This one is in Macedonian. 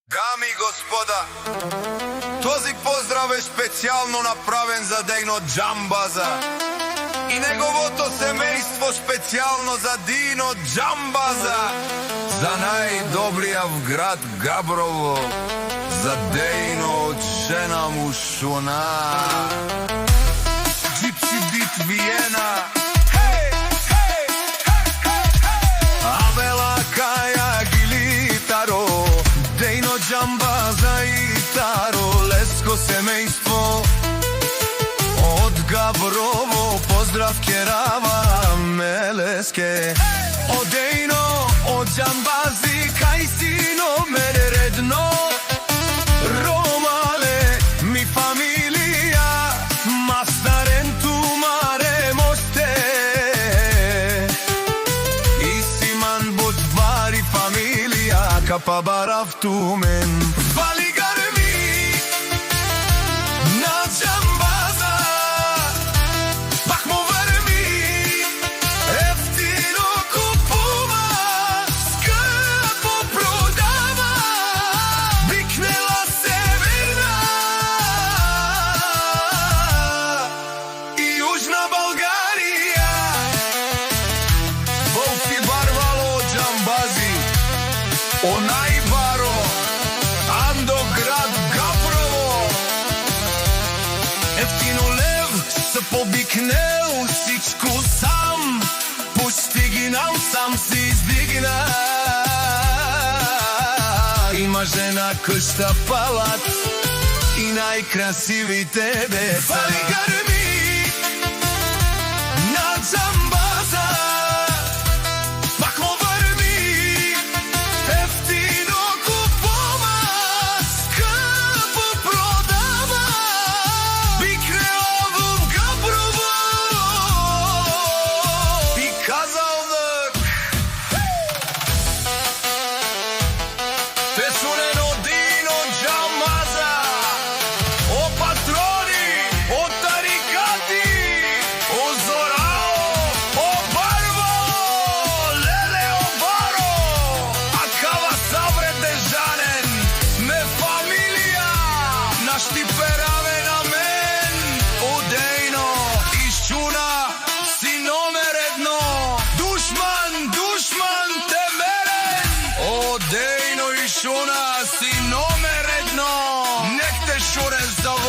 Дами и господа, този поздрав е специјално направен за Дејно Џамбаза и неговото семејство специјално за Дино Џамбаза, за најдобријав град Габрово, за Дејно од жена му Шуна. Gypsy Beat Виена, Авела Каја Гилитаро, Дејно Џамбаза и Таро, Леско семејство од Габрово, поздрав керава Мелеске. Од Дејно, од Џамбази, кај сино мене редно, Ромале, ми фамилија, мастарен тумаре моште, Исиман Бодвари фамилија, капа барав тумен. Вали гарми на Џамбаза, пак му врми, ефтино купува, скъпо продава, викнела Северна и Јужна Българија. Волфи барвало Џамбази, онај баро, Андо град Габрово, ефтино лев се побикнел, всичко сам постигнал, сам си издигна. Има жена, къща, палат и најкрасивите деца. Вали гарми на Џамбаза, пак му врми, ефтино купува, скъпо продава, викнела в Габрово и казал дък. Песунен од Дино Џамбаза, о патрони, о тарикати, о Зорао, о Барво, леле о Баро, а кава сабре дежанен, ме фамилија, нашти пераве на мен, о Дејно и Шуна, си номер едно, душман, душман темерен, о Дејно и Шуна, си номер едно, нек те Шурен зове.